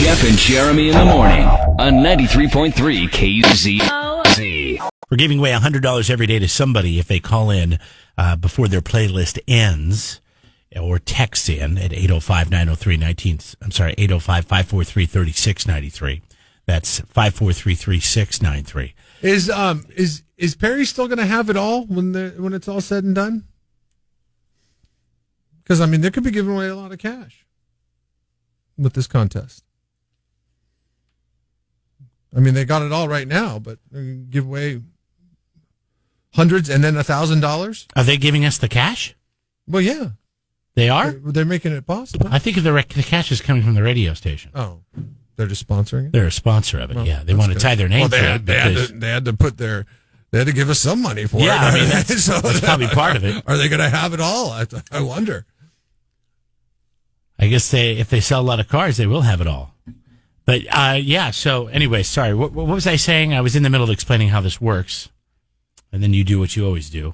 Jeff and Jeremy in the morning on 93.3 KZZ. We're giving away $100 every day to somebody if they call in before their playlist ends or text in at 805-543-3693. That's 543-3693. Is Perry still going to have it all when it's all said and done? Because, I mean, they could be giving away a lot of cash with this contest. I mean, they got it all right now, but they're going to give away hundreds and then $1,000. Are they giving us the cash? Well, yeah. They are? They're making it possible. I think the cash is coming from the radio station. Oh, they're just sponsoring it? They're a sponsor of it, well, yeah. They want to tie their name to it. They had to put their... They had to give us some money for it. Yeah, I mean, that's probably part of it. Are they going to have it all? I wonder. I guess if they sell a lot of cars, they will have it all. But, yeah, so anyway, sorry. What was I saying? I was in the middle of explaining how this works. And then you do what you always do.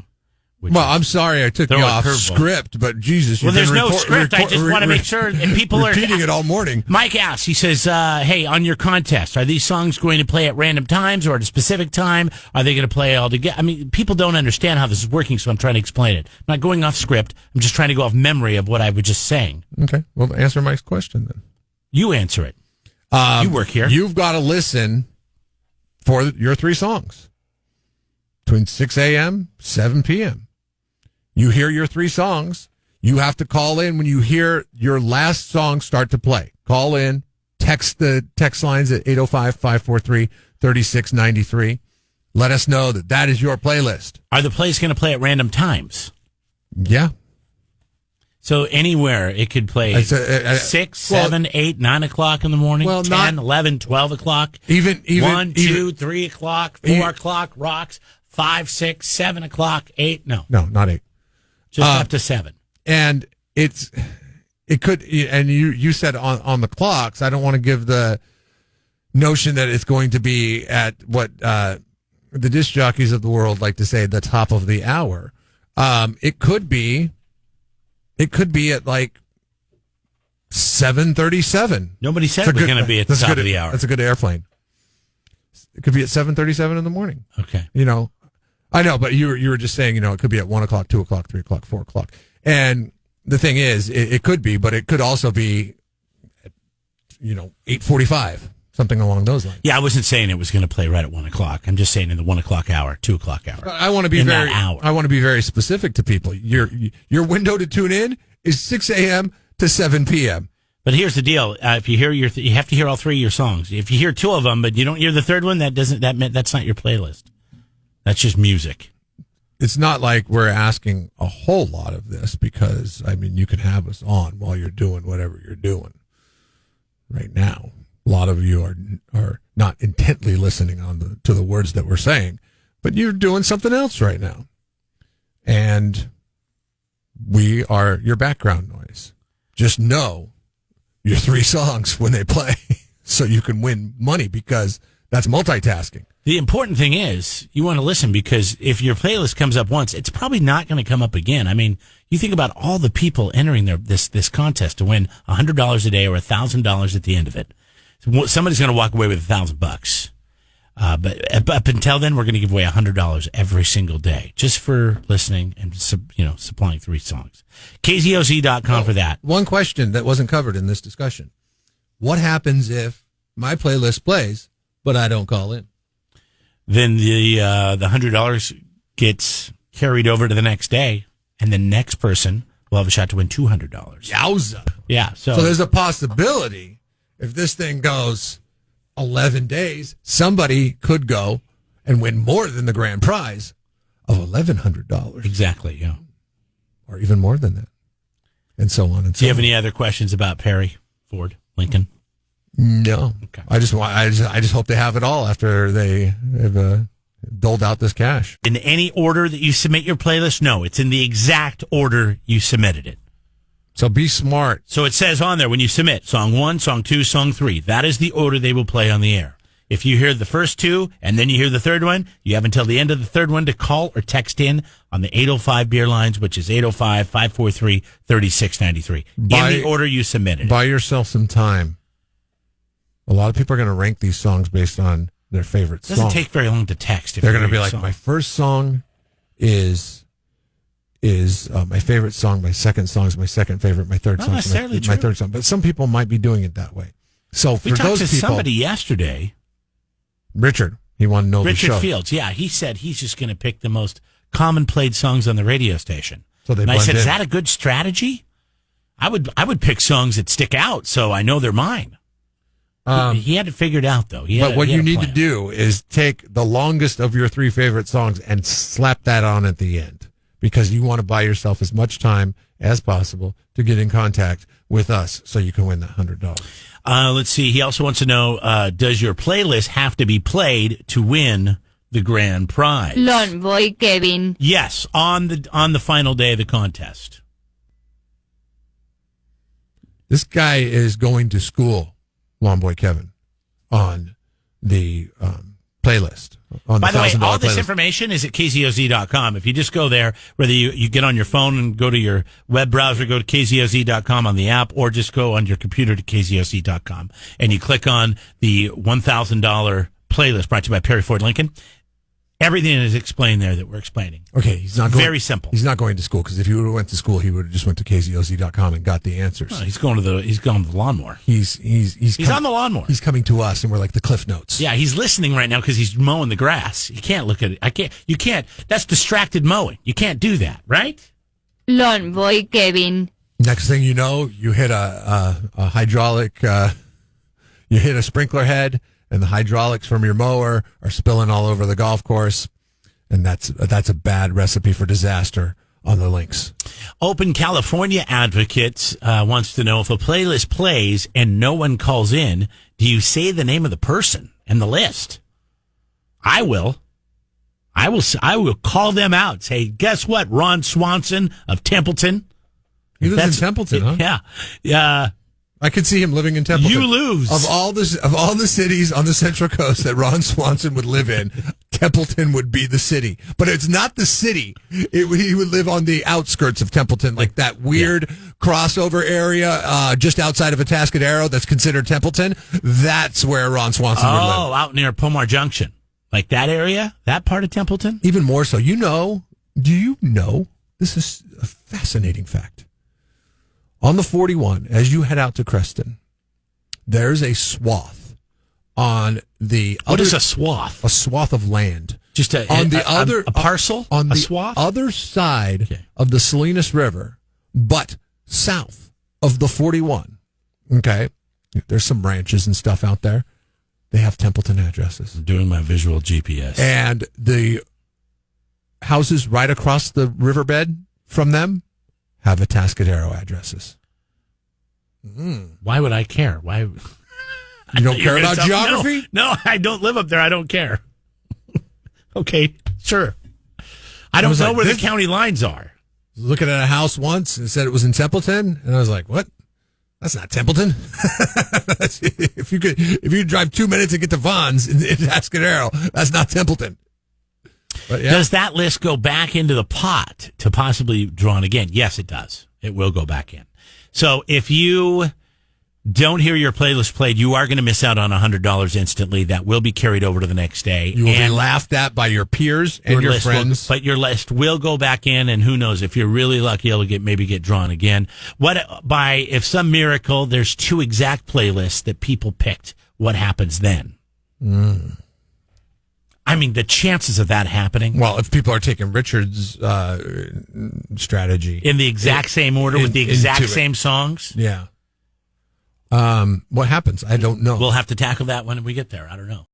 Well, I'm sorry I took you off script, but Jesus, well, there's no script. I just want to make sure that people are repeating it all morning. Mike asks, he says, hey, on your contest, are these songs going to play at random times or at a specific time? Are they going to play all together? I mean, people don't understand how this is working, so I'm trying to explain it. I'm not going off script. I'm just trying to go off memory of what I was just saying. Okay. Well, answer Mike's question then. You answer it. You work here. You've got to listen for your three songs between 6 a.m., 7 p.m. You hear your three songs. You have to call in when you hear your last song start to play. Call in, text the text lines at 805-543-3693. Let us know that is your playlist. Are the plays going to play at random times? Yeah. So anywhere it could play 6, 7, 8, 9 o'clock in the morning, 10, 11, 12 o'clock, even 1, 2, 3 o'clock, 4 o'clock, rocks, 5, 6, 7 o'clock, 8. No, not 8. Just up to 7. And it could, and you said on the clocks, I don't want to give the notion that it's going to be at what the disc jockeys of the world like to say, the top of the hour. It could be at like 7:37. Nobody said it was going to be at the top of the hour. That's a good airplane. It could be at 7:37 in the morning. Okay. I know, but you were just saying, it could be at 1 o'clock, 2 o'clock, 3 o'clock, 4 o'clock. And the thing is, it could be, but it could also be, at, 8:45, something along those lines. Yeah, I wasn't saying it was going to play right at 1 o'clock. I'm just saying in the 1 o'clock hour, 2 o'clock hour. I want to be very specific to people. Your window to tune in is 6 a.m. to 7 p.m. But here's the deal: if you hear you have to hear all three of your songs. If you hear two of them, but you don't hear the third one, that's not your playlist. That's just music. It's not like we're asking a whole lot of this because, you can have us on while you're doing whatever you're doing right now. A lot of you are not intently listening to the words that we're saying, but you're doing something else right now. And we are your background noise. Just know your three songs when they play so you can win money because that's multitasking. The important thing is you want to listen because if your playlist comes up once, it's probably not going to come up again. You think about all the people entering this contest to win $100 a day or $1,000 at the end of it. Somebody's going to walk away with $1,000. But up until then, we're going to give away $100 every single day just for listening and supplying three songs. KZOZ.com for that. One question that wasn't covered in this discussion: what happens if my playlist plays but I don't call in? Then the $100 gets carried over to the next day, and the next person will have a shot to win $200. Yowza! Yeah. So there's a possibility if this thing goes 11 days, somebody could go and win more than the grand prize of $1,100. Exactly. Yeah. Or even more than that, and so on and so on. Do you have any other questions about Perry, Ford, Lincoln? No. Okay. I just hope they have it all after they have doled out this cash. In any order that you submit your playlist? No, it's in the exact order you submitted it. So be smart. So it says on there when you submit song 1, song 2, song 3. That is the order they will play on the air. If you hear the first two and then you hear the third one, you have until the end of the third one to call or text in on the 805 beer lines, which is 805-543-3693. In the order you submitted. Buy yourself some time. A lot of people are going to rank these songs based on their favorite It doesn't song. take very long to text. If They're you going to hear be your like, song. my first song is my favorite song. My second song is my second favorite. My third Not song is necessarily my true. third song. But some people might be doing it that way. So for We talked those to people, somebody yesterday. Richard, he wanted to know the Richard show. Fields, yeah, he said he's just going to pick the most common played songs on the radio station. So they and I blend said, in. is that a good strategy? I would pick songs that stick out so I know they're mine. He had it figured out, though. But what you need to do is take the longest of your 3 favorite songs and slap that on at the end, because you want to buy yourself as much time as possible to get in contact with us so you can win that $100. Let's see. He also wants to know, does your playlist have to be played to win the grand prize? Lon Boy Kevin. Yes, on the final day of the contest. This guy is going to school, Long Boy Kevin, on the playlist. On By the way, $1,000 all this playlist. information is at kzoz.com. If you just go there, whether you get on your phone and go to your web browser, go to kzoz.com on the app, or just go on your computer to kzoz.com, and you click on the $1,000 playlist brought to you by Perry Ford Lincoln. Everything is explained there that we're explaining. Okay, he's not going, very simple. He's not going to school, because if he would have went to school, he would have just went to kzoz.com and got the answers. Oh, he's going to the lawnmower. He's on the lawnmower. He's coming to us, and we're like the Cliff Notes. Yeah, he's listening right now because he's mowing the grass. You can't look at it. You can't. That's distracted mowing. You can't do that, right? Lon Boy Kevin. Next thing you know, you hit a hydraulic, you hit a sprinkler head, and the hydraulics from your mower are spilling all over the golf course, and that's a bad recipe for disaster on the links. Open California Advocates wants to know, if a playlist plays and no one calls in, do you say the name of the person and the list? I will. I will call them out. Say, guess what? Ron Swanson of Templeton. He lives in Templeton, huh? Yeah. Yeah. I could see him living in Templeton. You lose. Of all the cities on the Central Coast that Ron Swanson would live in, Templeton would be the city. But it's not the city. He would live on the outskirts of Templeton, like that weird crossover area just outside of Atascadero that's considered Templeton. That's where Ron Swanson would live. Oh, out near Pomar Junction. Like that area? That part of Templeton? Even more so. Do you know, this is a fascinating fact. On the 41, as you head out to Creston, there's a swath on the What other, is a swath? a swath of land. Just a parcel? On a the swath? other side Okay. of the Salinas River, but south of the 41. Okay. There's some ranches and stuff out there. They have Templeton addresses. I'm doing my visual GPS. And the houses right across the riverbed from them have Atascadero addresses. Why would I care? Why? You don't care about geography? No, I don't live up there. I don't care. Okay, sure. I don't was know like, where the this- county lines are. Looking at a house once and said it was in Templeton, and I was like, "What? That's not Templeton." if you drive 2 minutes and get to Vaughn's in Atascadero, that's not Templeton. But yeah, Does that list go back into the pot to possibly drawn again? Yes, it does. It will go back in. So if you don't hear your playlist played, you are going to miss out on $100 instantly. That will be carried over to the next day. you will be laughed at by your peers and your list will- friends. but your list will go back in, and who knows, if you're really lucky, it'll maybe get drawn again. If some miracle there's 2 exact playlists that people picked, what happens then? I mean, the chances of that happening Well, if people are taking Richard's strategy in the exact same order with the into exact it. same songs, yeah. What happens? I don't know. we'll have to tackle that when we get there. I don't know.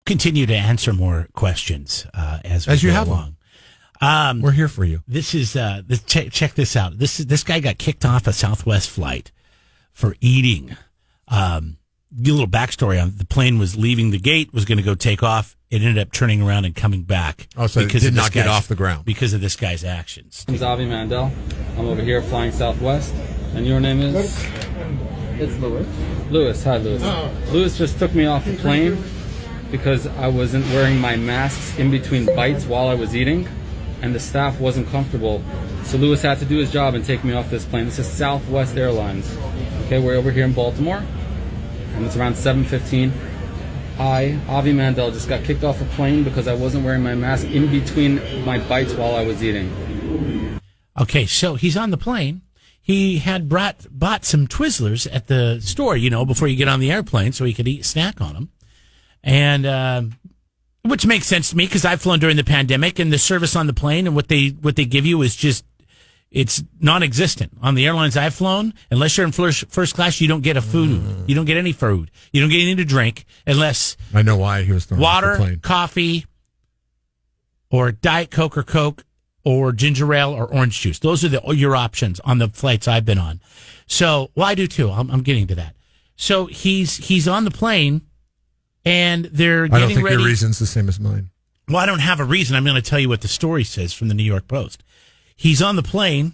Continue to answer more questions as we As you go have them. along. We're here for you. This is check this out. This guy got kicked off a Southwest flight for eating. Give a little backstory on the plane was leaving the gate, was going to go take off. It ended up turning around and coming back. Oh, so it did not get off the ground because of this guy's actions. I'm Avi Mandel. I'm over here flying Southwest, and your name is? It's Lewis. Lewis, hi Lewis. Lewis just took me off the plane because I wasn't wearing my masks in between bites while I was eating, and the staff wasn't comfortable. So Lewis had to do his job and take me off this plane. This is Southwest Airlines. Okay, we're over here in Baltimore, and it's around 7:15. I, Avi Mandel, just got kicked off a plane because I wasn't wearing my mask in between my bites while I was eating. Okay, so he's on the plane. He had bought some Twizzlers at the store, before you get on the airplane, so he could eat a snack on them. And which makes sense to me because I've flown during the pandemic, and the service on the plane and what they give you is just, it's non-existent. On the airlines I've flown, unless you're in first class, you don't get a food. You don't get any food. You don't get anything to drink unless I know why he was throwing water, coffee, or Diet Coke or Coke, or ginger ale or orange juice. Those are your options on the flights I've been on. So, well, I do too. I'm getting to that. So he's on the plane, and they're getting ready. I don't think your reason's the same as mine. Well, I don't have a reason. I'm going to tell you what the story says from the New York Post. He's on the plane,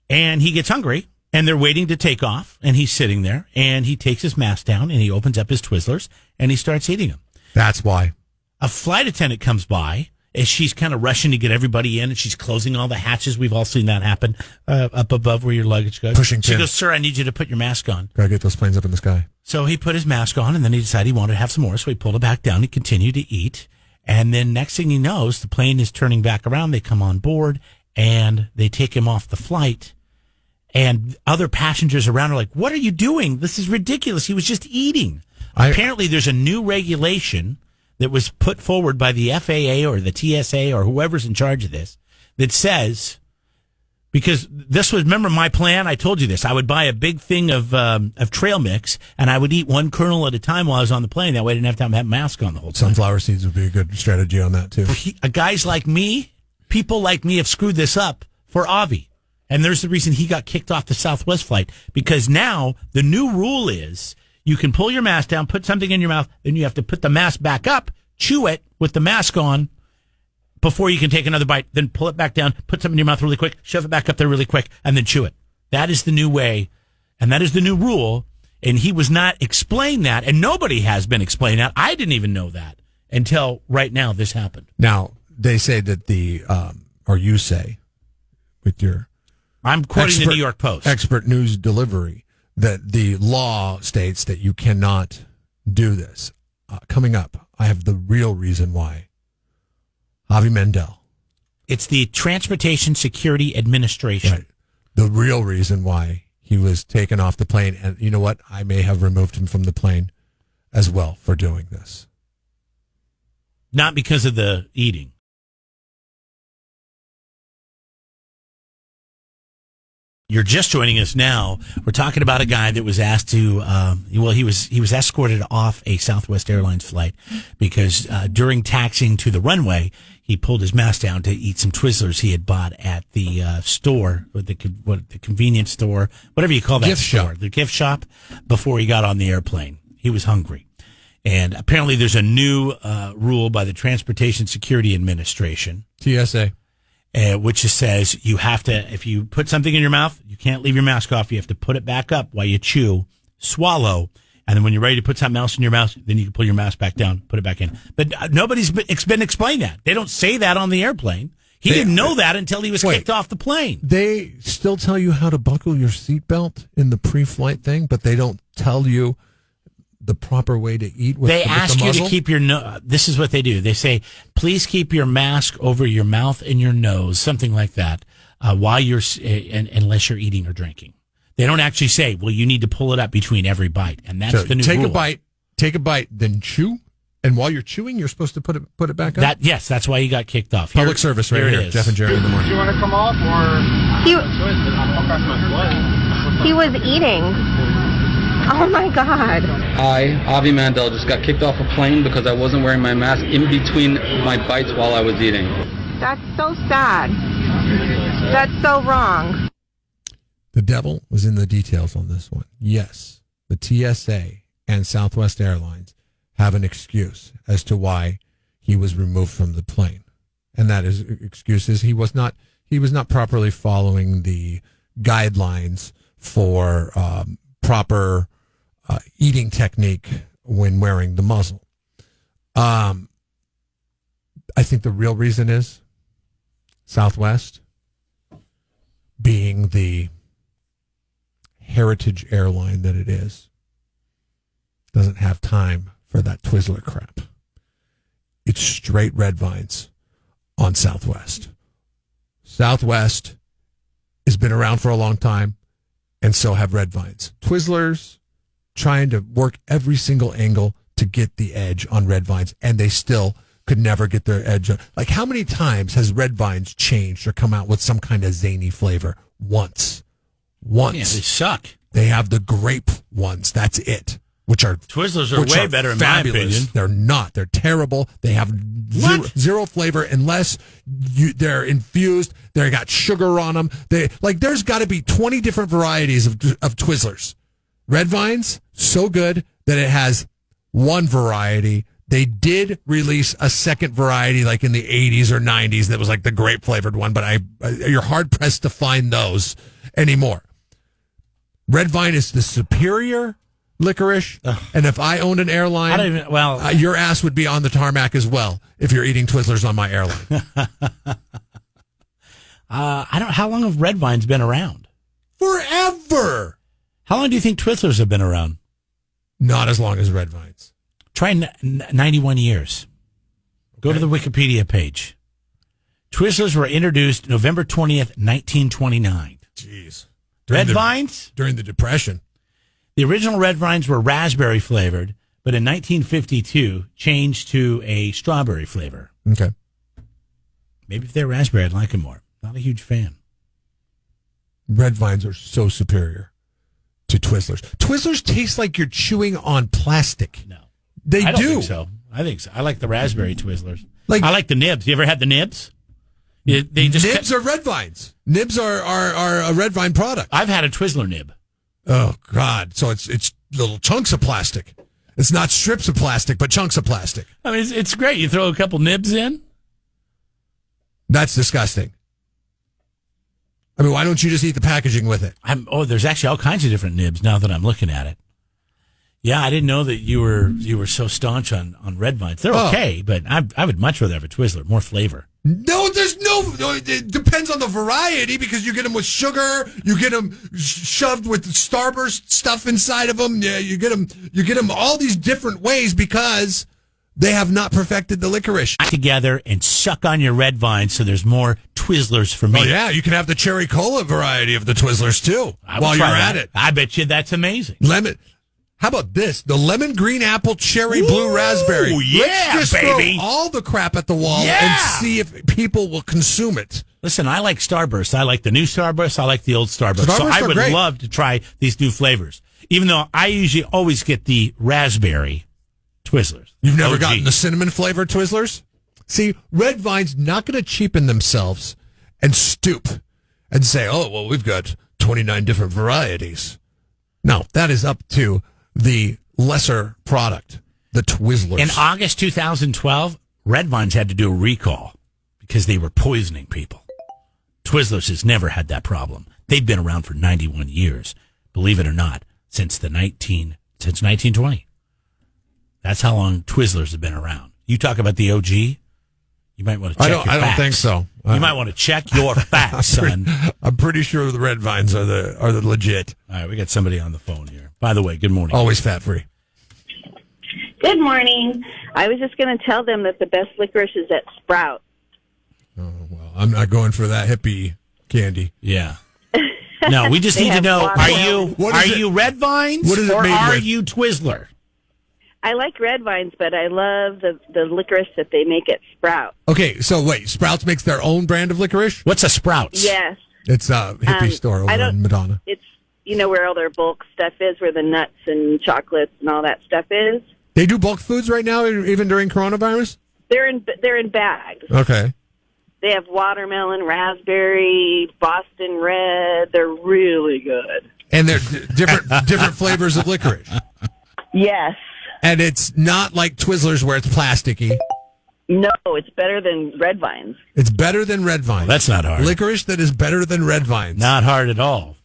and he gets hungry, and they're waiting to take off, and he's sitting there, and he takes his mask down, and he opens up his Twizzlers, and he starts eating them. That's why. A flight attendant comes by, as she's kind of rushing to get everybody in, and she's closing all the hatches. We've all seen that happen up above where your luggage goes. Pushing She pin. goes, "Sir, I need you to put your mask on." Gotta get those planes up in the sky. So he put his mask on, and then he decided he wanted to have some more, so he pulled it back down. He continued to eat. And then next thing he knows, the plane is turning back around. They come on board, and they take him off the flight. And other passengers around are like, "What are you doing? This is ridiculous. He was just eating." Apparently, there's a new regulation that was put forward by the FAA or the TSA or whoever's in charge of this that says, because this was, remember my plan? I told you this. I would buy a big thing of trail mix, and I would eat one kernel at a time while I was on the plane. That way I didn't have to have a mask on the whole time. Sunflower seeds would be a good strategy on that, too. Guys like me, people like me have screwed this up for Avi. And there's the reason he got kicked off the Southwest flight, because now the new rule is you can pull your mask down, put something in your mouth, then you have to put the mask back up, chew it with the mask on before you can take another bite, then pull it back down, put something in your mouth really quick, shove it back up there really quick, and then chew it. That is the new way, and that is the new rule, and he was not explained that, and nobody has been explained that. I didn't even know that until right now this happened. Now, they say that or you say, with your I'm quoting the New York Post. Expert news delivery, that the law states that you cannot do this. Coming up, I have the real reason why. Avi Mandel. It's the Transportation Security Administration. Right. The real reason why he was taken off the plane. And you know what? I may have removed him from the plane as well for doing this. Not because of the eating. You're just joining us now. We're talking about a guy that was asked to, he was escorted off a Southwest Airlines flight because during taxiing to the runway, he pulled his mask down to eat some Twizzlers he had bought at the store, or the convenience store, whatever you call that store, the gift shop, before he got on the airplane. He was hungry. And apparently there's a new rule by the Transportation Security Administration. TSA. Which says you have to, if you put something in your mouth, you can't leave your mask off. You have to put it back up while you chew, swallow, and then when you're ready to put something else in your mouth, then you can pull your mask back down, put it back in. But nobody's been explained that. They don't say that on the airplane. He didn't know that until he was kicked off the plane. They still tell you how to buckle your seatbelt in the pre-flight thing, but they don't tell you the proper way to eat with they with ask the you muzzle? to keep your this is what they do. They say, please keep your mask over your mouth and your nose, something like that, while you're unless you're eating or drinking. They don't actually say, well, you need to pull it up between every bite, and that's the new rule. Take a bite, then chew, and while you're chewing, you're supposed to put it back up. Yes, that's why he got kicked off. Public service right here. Jeff and Jerry in the morning. Do you want to come off or? He was eating. Oh my God. I, Avi Mandel, just got kicked off a plane because I wasn't wearing my mask in between my bites while I was eating. That's so sad. That's so wrong. The devil was in the details on this one. Yes, the TSA and Southwest Airlines have an excuse as to why he was removed from the plane. And that is excuses. He was not properly following the guidelines for proper eating technique when wearing the muzzle. I think the real reason is Southwest, being the heritage airline that it is, doesn't have time for that Twizzler crap. It's straight red vines on Southwest. Southwest has been around for a long time, and so have red vines. Twizzlers trying to work every single angle to get the edge on red vines, and they still could never get their edge on. Like, how many times has red vines changed or come out with some kind of zany flavor? Once. Yeah, they suck. They have the grape ones. That's it. Twizzlers are way better in my opinion. They're not. They're terrible. They have zero flavor unless they're infused. They got sugar on them. There's got to be 20 different varieties of Twizzlers. Red Vines, so good that it has one variety. They did release a second variety like in the 80s or 90s that was like the grape flavored one, but you're hard pressed to find those anymore. Red Vine is the superior licorice, and if I owned an airline, your ass would be on the tarmac as well if you're eating Twizzlers on my airline. How long have red vines been around? Forever. How long do you think Twizzlers have been around? Not as long as red vines. Try 91 years. Go to the Wikipedia page. Twizzlers were introduced November 20th, 1929. Jeez. Red vines? During the Depression. The original red vines were raspberry flavored, but in 1952 changed to a strawberry flavor. Okay. Maybe if they're raspberry, I'd like them more. Not a huge fan. Red vines are so superior to Twizzlers. Twizzlers taste like you're chewing on plastic. No. I don't think so. I think so. I like the raspberry Twizzlers. Like, I like the nibs. You ever had the nibs? Nibs are red vines. Nibs are a red vine product. I've had a Twizzler nib. Oh, God. So it's little chunks of plastic. It's not strips of plastic, but chunks of plastic. I mean, it's great. You throw a couple nibs in. That's disgusting. I mean, why don't you just eat the packaging with it? There's actually all kinds of different nibs now that I'm looking at it. Yeah, I didn't know that you were so staunch on red vines. They're okay, but I would much rather have a Twizzler, more flavor. No, it depends on the variety because you get them with sugar, you get them shoved with Starburst stuff inside of them. Yeah, you get them all these different ways because they have not perfected the licorice. Together and suck on your red vines so there's more Twizzlers for me. Oh, yeah, you can have the cherry cola variety of the Twizzlers too while you're at it. I bet you that's amazing. Lemon. How about this? The lemon, green apple, cherry, blue raspberry. Yeah, Let's just baby. throw all the crap at the wall and see if people will consume it. Listen, I like Starburst. I like the new Starburst. I like the old Starburst. So I would love to try these new flavors. Even though I usually always get the raspberry Twizzlers. You've never gotten the cinnamon flavored Twizzlers? See, Red Vine's not going to cheapen themselves and stoop and say, oh, well, we've got 29 different varieties. No, that is up to the lesser product, the Twizzlers. In August 2012, Red Vines had to do a recall because they were poisoning people. Twizzlers has never had that problem. They've been around for 91 years, believe it or not, since 1920. That's how long Twizzlers have been around. You talk about the OG, you might want to check your facts. I don't think so. You might want to check your facts, son. I'm pretty sure the Red Vines are the legit. All right, we got somebody on the phone here. By the way, good morning. Always fat free. Good morning. I was just going to tell them that the best licorice is at Sprout. Oh, well, I'm not going for that hippie candy. Yeah. No, we just need to know, are you Red Vines what is it or made are with? You Twizzler? I like Red Vines, but I love the licorice that they make at Sprout. Okay, so wait, Sprouts makes their own brand of licorice? What's a Sprouts? Yes. It's a hippie store over in Madonna. It's, where all their bulk stuff is, where the nuts and chocolates and all that stuff is. They do bulk foods right now, even during coronavirus? They're in bags. Okay. They have watermelon, raspberry, Boston Red. They're really good. And they're different flavors of licorice. Yes. And it's not like Twizzlers where it's plasticky. No, it's better than Red Vines. It's better than Red Vines. That's not hard. Licorice that is better than Red Vines. Not hard at all.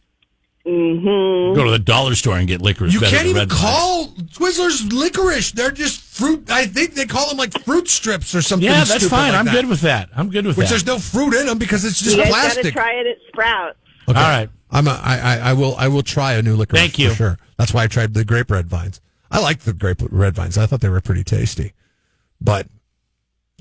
Mm-hmm. Go to the dollar store and get licorice. You better can't than even Red Vines. call Twizzlers licorice. They're just fruit. I think they call them like fruit strips or something. Yeah, that's stupid fine. like I'm that. good with that. Which there's no fruit in them because it's just You guys plastic. got to try it at Sprouts. Okay. All right. I will try a new licorice. Thank you. For sure. That's why I tried the grape red vines. I liked the grape red vines. I thought they were pretty tasty, but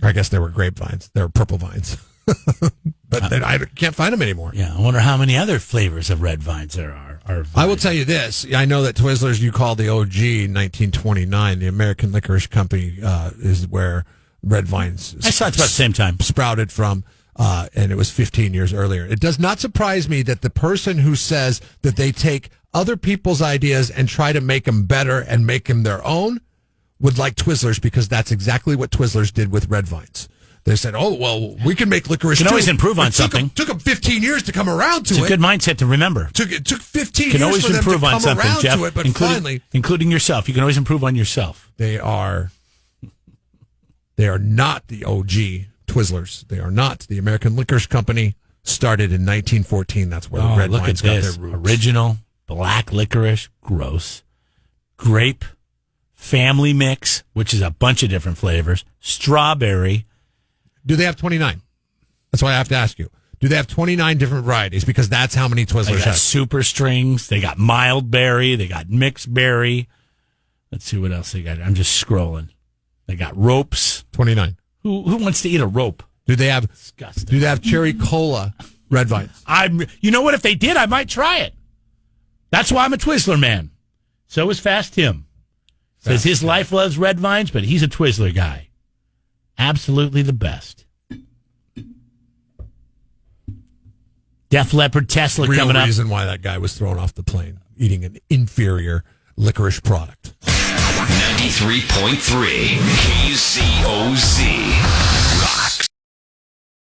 I guess they were grapevines. They were purple vines, but I can't find them anymore. Yeah, I wonder how many other flavors of Red Vines there are. I will tell you this. I know that Twizzlers you call the OG in 1929. The American Licorice Company is where Red Vines I saw it's about the same time. sprouted from, and it was 15 years earlier. It does not surprise me that the person who says that they take other people's ideas and try to make them better and make them their own would like Twizzlers, because that's exactly what Twizzlers did with Red Vines. They said, "Oh well, we can make licorice. You can too." always improve on It took something. Took them 15 years to come around to It's a it. good mindset to remember. It took 15 You can years always for them improve to on come something, around Jeff, to it, but finally, including yourself. You can always improve on yourself. they are not the OG Twizzlers. They are not. The American Licorice Company started in 1914. That's where the Red look Vines at got this. their roots. Original, black licorice, gross. Grape, family mix, which is a bunch of different flavors. Strawberry. Do they have 29? That's why I have to ask you. Do they have 29 different varieties? Because that's how many They Twizzlers got have. super strings. They got mild berry. They got mixed berry. Let's see what else they got. I'm just scrolling. They got ropes. 29. Who wants to eat a rope? Do they have Disgusting. Do they have cherry cola Red Vines? You know what? If they did, I might try it. That's why I'm a Twizzler man. So is Fast Tim. Says his life loves Red Vines, but he's a Twizzler guy. Absolutely the best. Def Leppard Tesla Real coming up. reason why that guy was thrown off the plane, eating an inferior licorice product. 93.3 KZOZ.